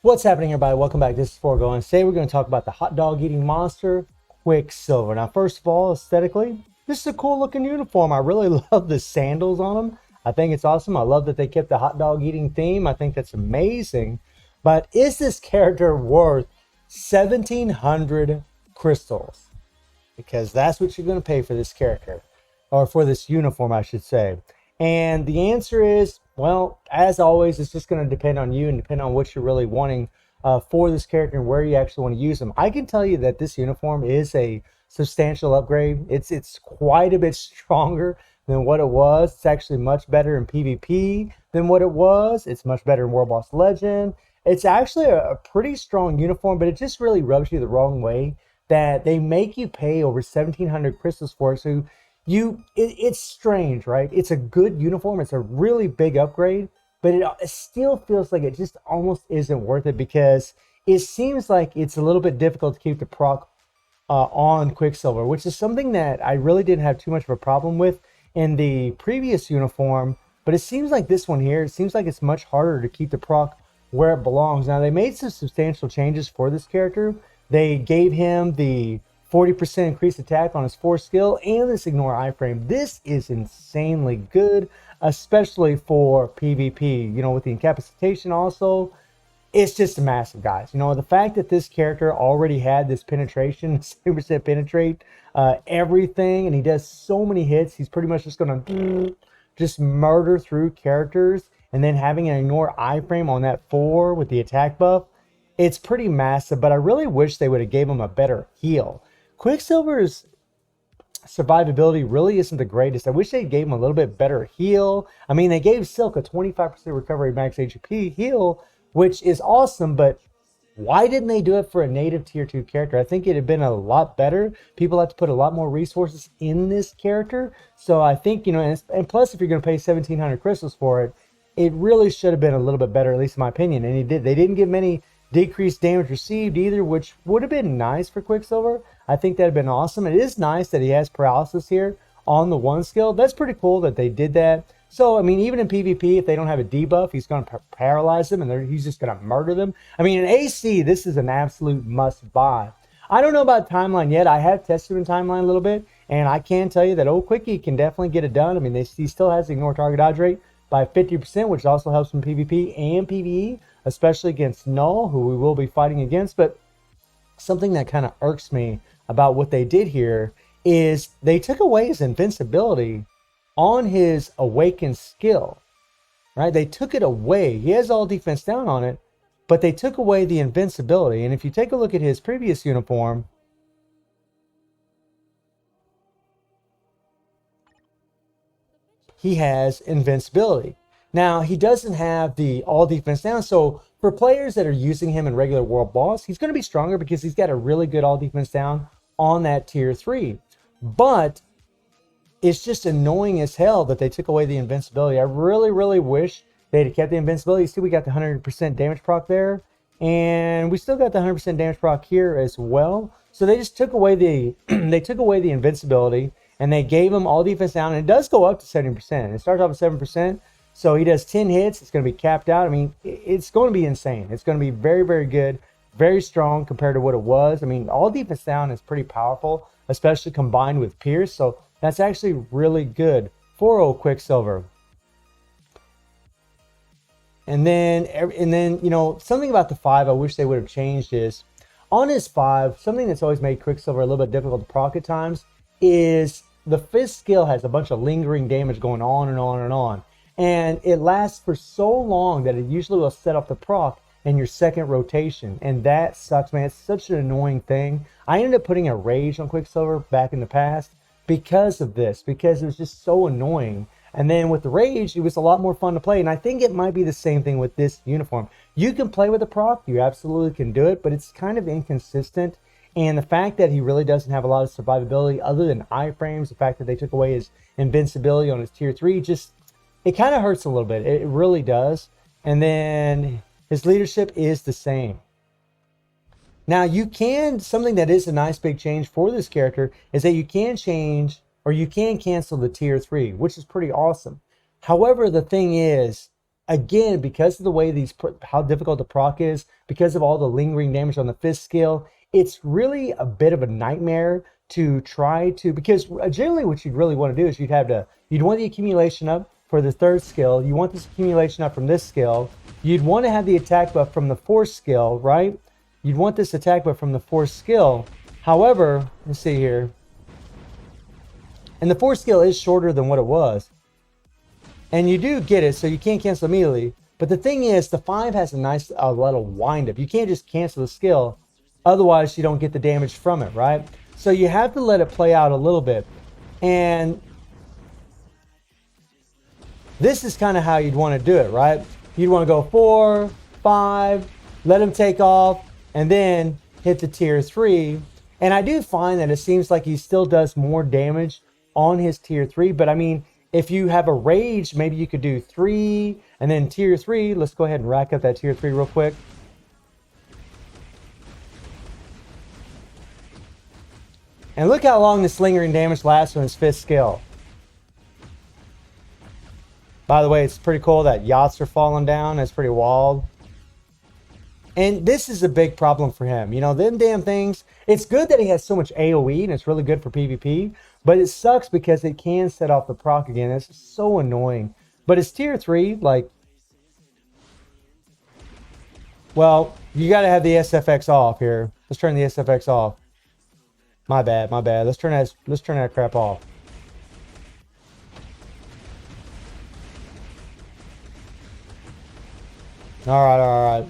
What's happening, everybody? Welcome back. This is Forgo, and today we're going to talk about the hot dog eating monster, Quicksilver. Now, first of all, aesthetically, this is a cool looking uniform. I really love the sandals on them. I think it's awesome. I love that they kept the hot dog eating theme. I think that's amazing. But is this character worth 1,700 crystals? Because that's what you're going to pay for this character, or for this uniform, I should say. And the answer is, well, as always, it's just going to depend on you and depend on what you're really wanting for this character and where you actually want to use them. I can tell you that this uniform is a substantial upgrade. It's quite a bit stronger than what it was. It's actually much better in PvP than what it was. It's much better in World Boss Legend. It's actually a pretty strong uniform, but it just really rubs you the wrong way that they make you pay over 1,700 crystals for it. So it's strange, right? It's a good uniform. It's a really big upgrade, but it still feels like it just almost isn't worth it because it seems like it's a little bit difficult to keep the proc on Quicksilver, which is something that I really didn't have too much of a problem with in the previous uniform. But it seems like this one here, it seems like it's much harder to keep the proc where it belongs. Now, they made some substantial changes for this character. They gave him the 40% increased attack on his 4 skill and this ignore iframe. This is insanely good, especially for PvP. You know, with the incapacitation also, it's just massive, guys. You know, the fact that this character already had this penetration, 70% penetrate everything, and he does so many hits, he's pretty much just going to just murder through characters, and then having an ignore iframe on that 4 with the attack buff, it's pretty massive. But I really wish they would have gave him a better heal. Quicksilver's survivability really isn't the greatest. I wish they gave him a little bit better heal. I mean, they gave Silk a 25% recovery max HP heal, which is awesome, but why didn't they do it for a native tier 2 character? I think it'd have been a lot better. People have to put a lot more resources in this character. So I think, you know, and plus if you're going to pay 1,700 crystals for it, it really should have been a little bit better, at least in my opinion. And they didn't give many decreased damage received either, which would have been nice for Quicksilver. I think that'd have been awesome. It is nice that he has paralysis here on the 1 skill. That's pretty cool that they did that. So, I mean, even in PvP, if they don't have a debuff, he's going to paralyze them, and he's just going to murder them. I mean, in AC, this is an absolute must-buy. I don't know about Timeline yet. I have tested in Timeline a little bit, and I can tell you that old Quickie can definitely get it done. I mean, he still has the ignore target dodge rate by 50%, which also helps in PvP and PvE, especially against Null, who we will be fighting against. But something that kind of irks me about what they did here is they took away his invincibility on his awakened skill, right? They took it away. He has all defense down on it, but they took away the invincibility. And if you take a look at his previous uniform, he has invincibility. Now, he doesn't have the all defense down, so for players that are using him in regular World Boss, he's going to be stronger because he's got a really good all defense down on that tier 3. But it's just annoying as hell that they took away the invincibility. I really, really wish they'd have kept the invincibility. See, we got the 100% damage proc there, and we still got the 100% damage proc here as well. So they just took away the they took away the invincibility, and they gave him all defense down, and it does go up to 70%. It starts off at 7%. So he does 10 hits. It's going to be capped out. I mean, it's going to be insane. It's going to be very, very good, very strong compared to what it was. I mean, all defense down is pretty powerful, especially combined with Pierce. So that's actually really good for old Quicksilver. And then, you know, something about the 5 I wish they would have changed is on his 5, something that's always made Quicksilver a little bit difficult to proc at times is the 5th skill has a bunch of lingering damage going on and on and on. And it lasts for so long that it usually will set off the proc in your second rotation. And that sucks, man. It's such an annoying thing. I ended up putting a rage on Quicksilver back in the past because of this, because it was just so annoying. And then with the rage, it was a lot more fun to play. And I think it might be the same thing with this uniform. You can play with the proc, you absolutely can do it, but it's kind of inconsistent. And the fact that he really doesn't have a lot of survivability other than iframes, the fact that they took away his invincibility on his tier 3, just it kind of hurts a little bit. It really does. And then his leadership is the same. Now, you can, something that is a nice big change for this character is that you can change, or you can cancel the tier 3, which is pretty awesome. However, the thing is, again, because of the way how difficult the proc is, because of all the lingering damage on the 5th skill, it's really a bit of a nightmare to try to, because generally what you'd really want to do is you'd want the accumulation up for the 3rd skill, you want this accumulation up from this skill, you'd want to have the attack buff from the 4th skill, right? You'd want this attack buff from the 4th skill. However, let's see here. And the 4th skill is shorter than what it was. And you do get it, so you can't cancel immediately. But the thing is, the 5 has a nice little wind-up. You can't just cancel the skill. Otherwise, you don't get the damage from it, right? So you have to let it play out a little bit. And this is kind of how you'd want to do it, right? You'd want to go 4, 5, let him take off, and then hit the tier 3. And I do find that it seems like he still does more damage on his tier 3. But I mean, if you have a rage, maybe you could do 3 and then tier 3. Let's go ahead and rack up that tier 3 real quick. And look how long this lingering damage lasts on his 5th skill. By the way, it's pretty cool that yachts are falling down. That's pretty wild. And this is a big problem for him. You know, them damn things. It's good that he has so much AoE and it's really good for PvP. But it sucks because it can set off the proc again. It's so annoying. But it's tier 3, like... Well, you got to have the SFX off here. Let's turn the SFX off. My bad, my bad. Let's turn that crap off. Alright, alright.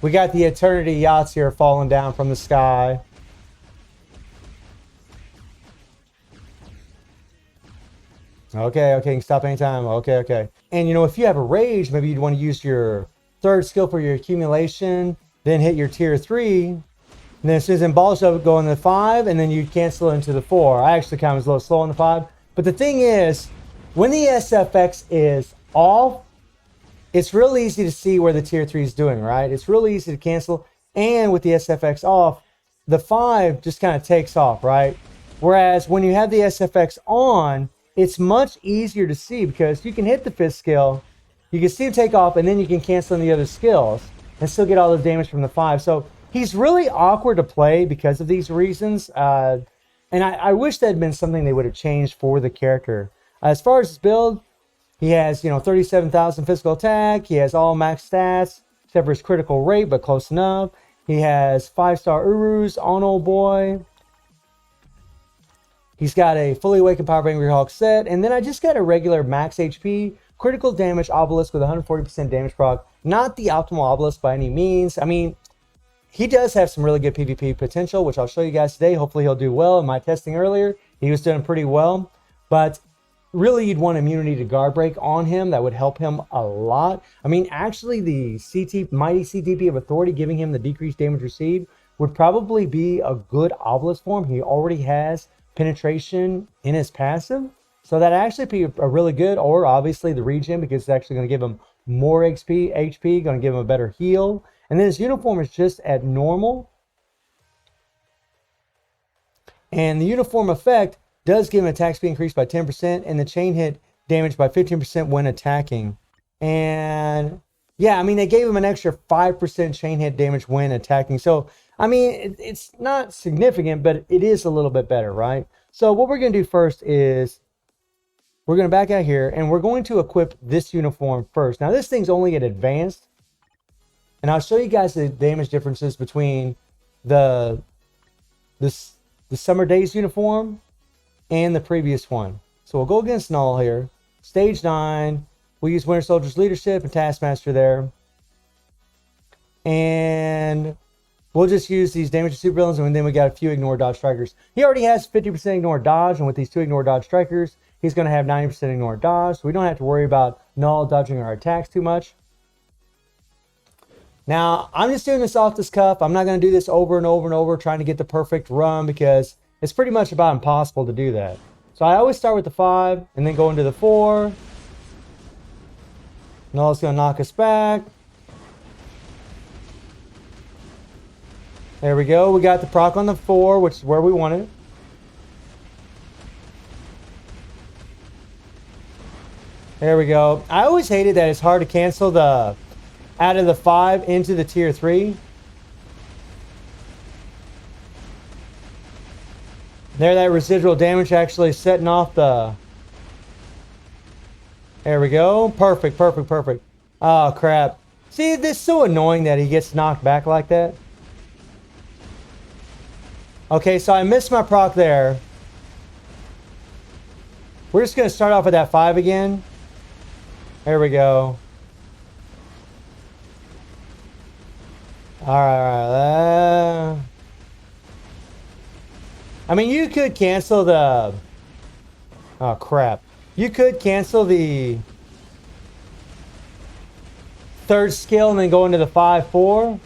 We got the Eternity Yachts here falling down from the sky. Okay, okay, you can stop anytime. Okay, okay. And you know, if you have a rage, maybe you'd want to use your 3rd skill for your accumulation, then hit your tier 3. And then as soon as Embolish up, go into the 5, and then you cancel into the 4. I actually kind of was a little slow on the 5. But the thing is, when the SFX is off, it's real easy to see where the tier 3 is doing, right? It's real easy to cancel. And with the SFX off, the 5 just kind of takes off, right? Whereas when you have the SFX on, it's much easier to see because you can hit the 5th skill, you can see him take off, and then you can cancel in the other skills and still get all the damage from the 5. So he's really awkward to play because of these reasons. And I wish that had been something they would have changed for the character. As far as his build, he has, you know, 37,000 physical attack. He has all max stats, except for his critical rate, but close enough. He has 5-star Urus on old boy. He's got a fully awakened Power of Angry Hawk set. And then I just got a regular max HP, critical damage obelisk with 140% damage proc. Not the optimal obelisk by any means. I mean, he does have some really good PvP potential, which I'll show you guys today. Hopefully he'll do well. In my testing earlier, he was doing pretty well. But really, you'd want immunity to guard break on him. That would help him a lot. I mean, actually, the mighty CTP of Authority giving him the decreased damage received would probably be a good obelisk for him. He already has penetration in his passive. So that actually be a really good, or obviously the regen, because it's actually going to give him more HP, going to give him a better heal. And then his uniform is just at normal. And the uniform effect does give him attack speed increased by 10% and the chain hit damage by 15% when attacking. And yeah, I mean, they gave him an extra 5% chain hit damage when attacking. So, I mean, it's not significant, but it is a little bit better, right? So what we're going to do first is we're going to back out here and we're going to equip this uniform first. Now, this thing's only at advanced. And I'll show you guys the damage differences between the Summer Days uniform and the previous one. So we'll go against Null here. Stage 9. We'll use Winter Soldier's Leadership and Taskmaster there. And we'll just use these damage to supervillains, and then we got a few Ignore Dodge Strikers. He already has 50% Ignore Dodge, and with these 2 Ignore Dodge Strikers, he's going to have 90% Ignore Dodge, so we don't have to worry about Null dodging our attacks too much. Now, I'm just doing this off this cuff. I'm not going to do this over and over and over, trying to get the perfect run, because it's pretty much about impossible to do that. So I always start with the 5, and then go into the 4. Null's going to knock us back. There we go. We got the proc on the 4, which is where we want it. There we go. I always hated that it's hard to cancel the out of the 5 into the tier 3. There, that residual damage actually setting off the... There we go. Perfect, perfect, perfect. Oh, crap. See, this is so annoying that he gets knocked back like that. Okay, so I missed my proc there. We're just going to start off with that 5 again. There we go. All right. I mean, you could cancel the... Oh, crap. You could cancel the 3rd skill and then go into the 5-4.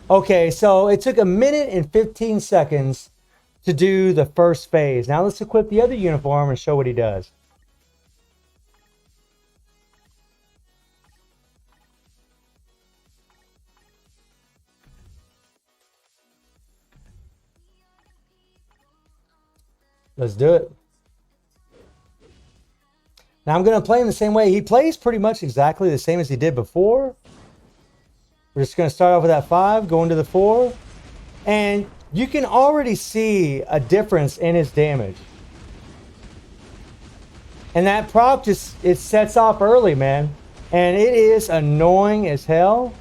Okay, so it took 1 minute and 15 seconds to do the first phase. Now let's equip the other uniform and show what he does. Let's do it. Now I'm going to play him the same way. He plays pretty much exactly the same as he did before. We're just going to start off with that 5, go into the 4. And you can already see a difference in his damage. And that proc just, it sets off early, man. And it is annoying as hell.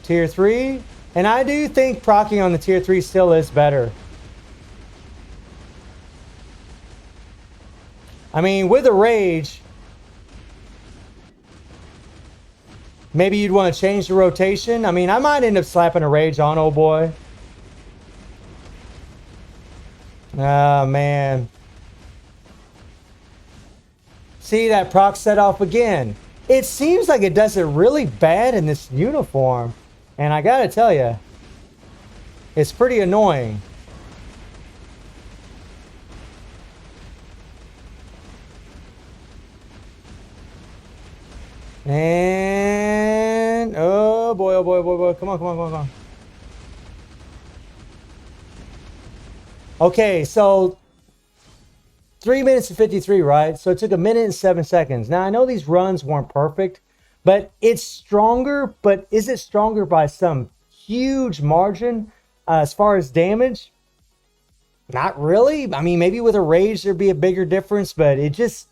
Tier 3. And I do think proccing on the tier 3 still is better. I mean, with a rage, maybe you'd want to change the rotation. I mean, I might end up slapping a rage on old boy. Oh, man. See, that proc set off again. It seems like it does it really bad in this uniform. And I gotta tell you, it's pretty annoying. And oh boy, oh boy, oh boy, oh boy. Come on, come on, come on, come on. Okay, so 3 minutes and 53, right? So it took 1 minute and 7 seconds. Now I know these runs weren't perfect, but it's stronger. But is it stronger by some huge margin as far as damage? Not really. I mean, maybe with a rage there'd be a bigger difference, but it just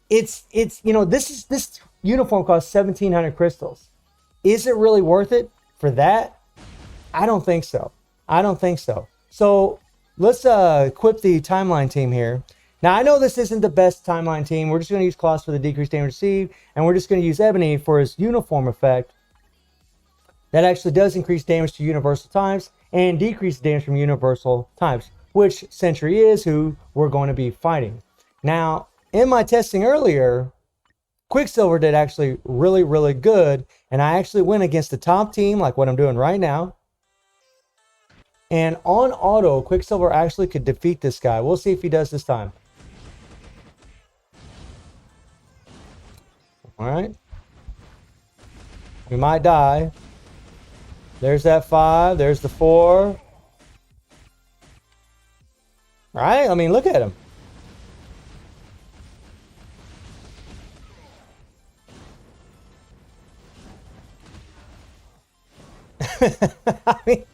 it's you know, this uniform costs 1,700 crystals. Is it really worth it for that? I don't think so. I don't think so. So let's equip the timeline team here. Now I know this isn't the best timeline team. We're just going to use Colossus for the decreased damage received, and we're just going to use Ebony for his uniform effect. That actually does increase damage to universal types and decrease damage from universal types, which Sentry is who we're going to be fighting. Now, in my testing earlier, Quicksilver did actually really, really good, and I actually went against the top team like what I'm doing right now. And on auto, Quicksilver actually could defeat this guy. We'll see if he does this time. All right. We might die. There's that 5. There's the 4. All right. I mean, look at him. I mean,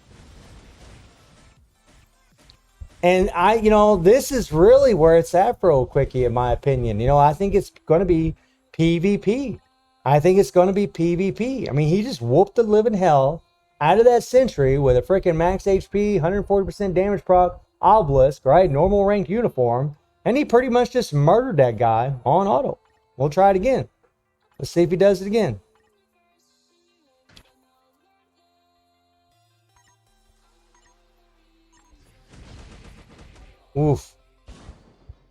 and you know, this is really where it's at for old Quickie, in my opinion. You know, I think it's going to be PvP. I think it's going to be PvP. I mean, he just whooped the living hell out of that Sentry with a freaking max HP, 140% damage proc, obelisk, right? Normal ranked uniform. And he pretty much just murdered that guy on auto. We'll try it again. Let's see if he does it again. Oof. I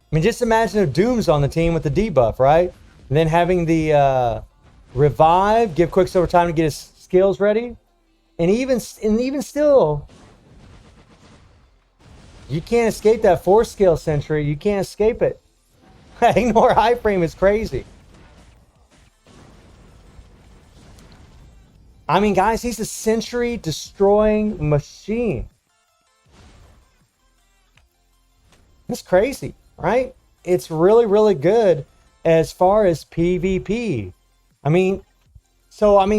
mean, just imagine if Doom's on the team with the debuff, right? And then having the revive, give Quicksilver time to get his skills ready. And even still, you can't escape that 4 skill Sentry. You can't escape it. Ignore high frame is crazy. I mean, guys, he's a Sentry destroying machine. It's crazy, right? It's really, really good as far as PvP. I mean,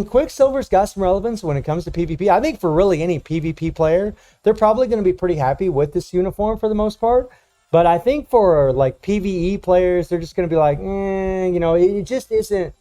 Quicksilver's got some relevance when it comes to PvP. I think for really any PvP player, they're probably going to be pretty happy with this uniform for the most part. But I think for like PvE players, they're just going to be like, it just isn't.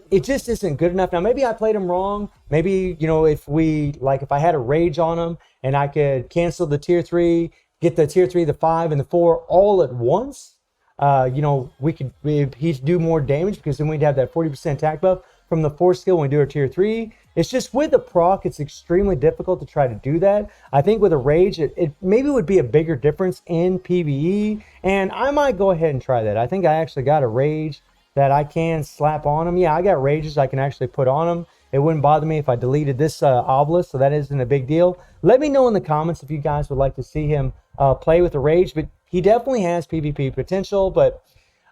It just isn't good enough. Now, maybe I played him wrong. Maybe, if I had a rage on him and I could cancel the tier 3, get the tier 3, the 5, and the 4 all at once, he'd do more damage because then we'd have that 40% attack buff from the 4 skill when we do our tier 3. It's just with a proc, it's extremely difficult to try to do that. I think with a rage, it maybe would be a bigger difference in PvE, and I might go ahead and try that. I think I actually got a rage that I can slap on them. Yeah, I got rages I can actually put on them. It wouldn't bother me if I deleted this obelisk, so that isn't a big deal. Let me know in the comments if you guys would like to see him play with a rage, but he definitely has PvP potential. But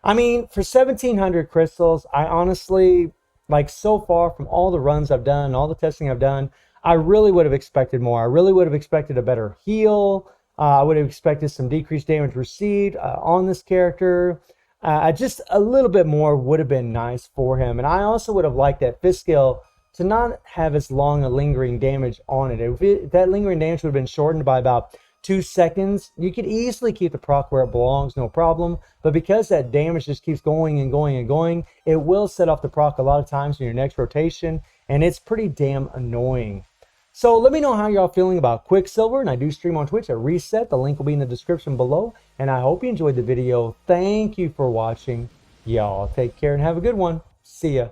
I mean, for 1,700 crystals, I honestly, like so far from all the runs I've done, all the testing I've done, I really would have expected more. I really would have expected a better heal. I would have expected some decreased damage received on this character. Just a little bit more would have been nice for him. And I also would have liked that fifth skill to not have as long a lingering damage on it. If that lingering damage would have been shortened by about 2 seconds, you could easily keep the proc where it belongs, no problem. But because that damage just keeps going and going and going, it will set off the proc a lot of times in your next rotation, and it's pretty damn annoying. So let me know how y'all feeling about Quicksilver, and I do stream on Twitch at Reset. The link will be in the description below, and I hope you enjoyed the video. Thank you for watching. Y'all take care and have a good one. See ya.